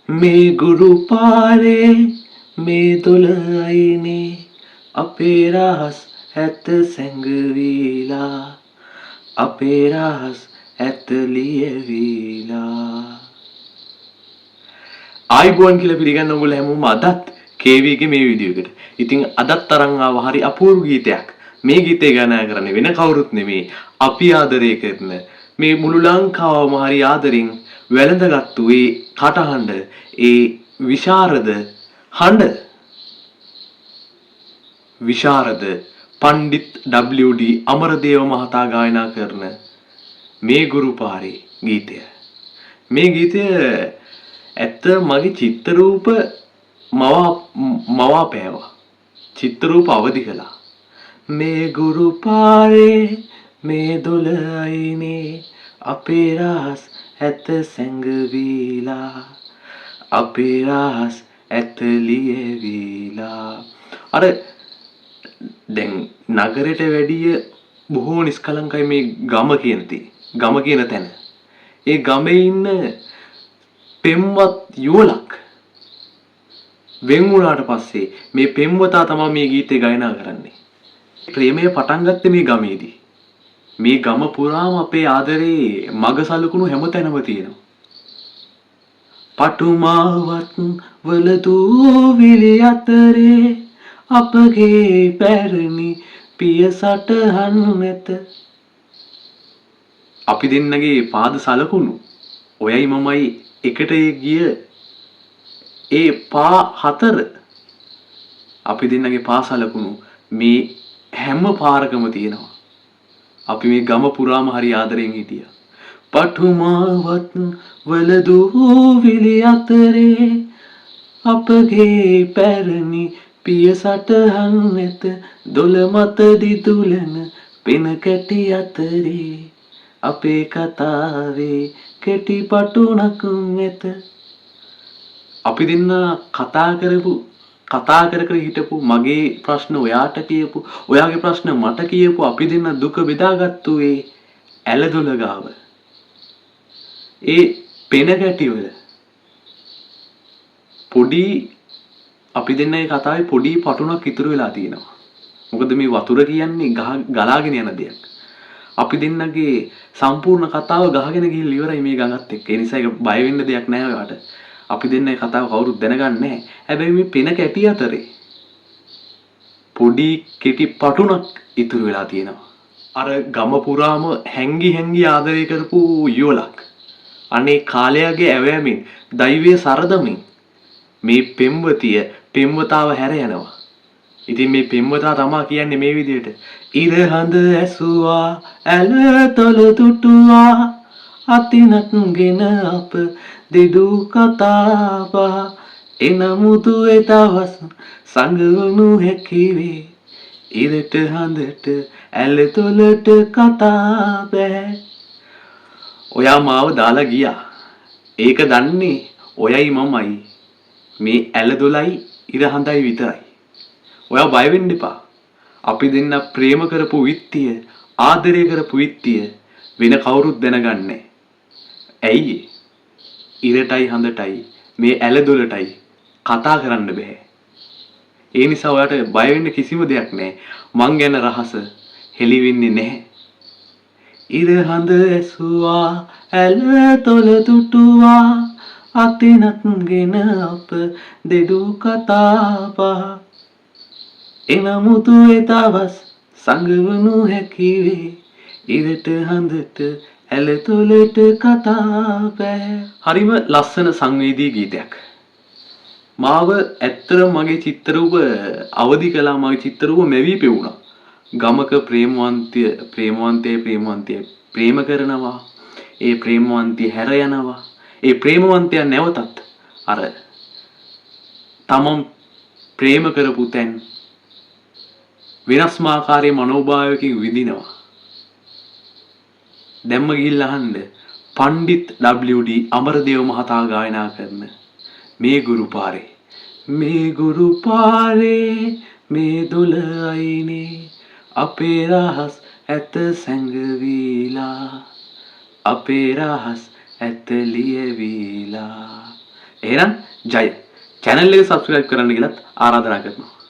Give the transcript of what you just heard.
මේ ගුරු පාරේ මේ දොළ අයිනේ අපේ රහස් ඇත සැඟවීලා අපේ රහස් ඇත ලියවිලා. ආයිබෝන් කියලා පිළිගන්න ඔයගොල්ලෝ හැමෝම අදත් KV ගේ මේ වීඩියෝ එකට. ඉතින් අදත් තරම් ආව හරි අපූර්ව ගීතයක්. මේ ගීතය ගායනා කරන්නේ වෙන කවුරුත් නෙමෙයි. අපි ආදරය කරන මේ මුළු ලංකාවම හරි ආදරෙන් වැළඳගත්තු ඒ කටහඬ ඒ විශාරද හඬ විශාරද පණ්ඩිත් WD අමරදේව මහතා ගායනා කරන මේ ගුරු පාරේ ගීතය. මේ ගීතය ඇත්ත මගේ චිත්‍රරූප මවා පෑවා. චිත්‍රරූප අවදි කළා. මේ ගුරු පාරේ මේ දොළ අයිනේ අපේ රහස් ඇත සැඟවීලා අපේ රහස් ඇත ලියවිලා. අර දැන් නගරයට වැඩිය බොහෝ නිස්කලංකයි මේ ගම කියන තැන. ඒ ගමේ ඉන්න පෙම්වත් යුවලක් වෙන් වුණාට පස්සේ මේ පෙම්වතා තමයි මේ ගීතේ ගායනා කරන්නේ. ප්‍රේමය පටන් ගත්තේ මේ ගමේදී. මේ ගම පුරාම අපේ ආදරේ මග සලකුණු හැමතැනම තියෙනවා. පටුමාවත් වල දූවිලි අතරේ අපගේ පැරණි පිය සටහන් නැත. අපි දෙන්නගේ පාද සලකුණු ඔයයි මමයි එකට ගිය ඒ පා හතර අපි දෙන්නගේ පා සලකුණු මේ හැම පාරකම තියෙනවා. අපි මේ ගම පුරාම හරි ආදරෙන් හිටියා. පටුමාවත් වල දූවිලි අතරේ අපගේ පැරණි පිය සටහන් නැත. දොළ මත දිදුලන පෙන කැටි අතරේ අපේ කතාවේ කෙටි පටුණක් නැත. අපි දෙන්න කතා කර හිටපු මගේ ප්‍රශ්න ඔයාට කියපු ඔයාගේ ප්‍රශ්න මට කියපු අපි දෙන්න දුක බෙදාගත්තු ඒ ඇලදොල ගාව ඒ පෙන කැටි වල පොඩි අපි දෙන්නගේ කතාවේ පොඩි පටුණක් ඉතුරු වෙලා තියෙනවා. මොකද මේ වතුර කියන්නේ ගලාගෙන යන දෙයක්. අපි දෙන්නගේ සම්පූර්ණ කතාව ගහගෙන ගිහින් ඉවරයි මේ ගඟත් එක්ක. ඒ නිසා ඒක බය වෙන්න දෙයක් නැහැ ඔයාට. අපි දෙන්නගේ කතාව කවුරුත් දැනගන්නේ නැහැ. හැබැයි මේ පෙන කැටි අතරේ පොඩි කෙටි පටුණක් ඉතුරු වෙලා තියෙනවා. අර ගම පුරාම හැංගි ආදරය කරපු යුවලක්. අනේ කාලයාගේ ඇවෑමෙන් දෛවයේ සරදමින් මේ පෙම්වතාව හැර යනවා. ඉතින් මේ පෙම්වතා තමා කියන්නේ මේ විදිහට ඉර හඳ ඇසුවා ඇල තොල තුටුවා අතිනත්ගෙන අප දෙදු කතාබහ එනමුතු එදවස් සංගවනු හැකිවේ ඉරට හඳට ඇල තොලට කතා බෑ. ඔයා මාව දාලා ගියා. ඒක දන්නේ ඔයයි මමයි. මේ ඇල දොලයි ඉර හඳයි විතරයි. ඔයා බය වෙන්න එපා. අපි දෙන්න ප්‍රේම කරපු විත්තිය ආදරය කරපු විත්තිය වෙන කවුරුත් දැනගන්නේ. ඇයි? ඉරටයි හඳටයි මේ ඇල දොලටයි කතා කරන්න බෑ. ඒ නිසා ඔයාට බය වෙන්න කිසිම දෙයක් නැහැ. මං ගැන රහස හෙලි වෙන්නේ නැහැ. ඉර හඳ ඇසුවා ඇල තොල තුටුවා අතිනත්ගෙන අප දෙදු කතාබහ එනමුතු එදවස් සංගවනු හැකිවේ ඉරට හඳට ඇල තොලට කතා බෑ. හරිම ලස්සන සංවේදී ගීතයක්. මාව ඇත්තටම මගේ චිත්‍රරූප අවදි කළා. මගේ චිත්‍රරූප මැවි පෙවුණා. ගමක ප්‍රේමවන්තය ප්‍රේම කරනවා. ඒ ප්‍රේමවන්තිය හැර යනවා. ඒ ප්‍රේමවන්තයා නැවතත් අර තමන් ප්‍රේම කරපු තැන් වෙනස්මාකාරයේ මනෝභාවයකින් විඳිනවා. දැම්ම ගිහිල්ලා අහන්න පණ්ඩිත් WD අමරදේව මහතා ගායනා කරන මේ ගුරු පාරේ මේ දොළ අයිනේ අපේ රහස් ඇත සැඟවීලා අපේ රහස් ඇත ලියවිලා එහෙනම් ජය. channel එක subscribe කරන්න කියලාත් ආරාධනා කරනවා.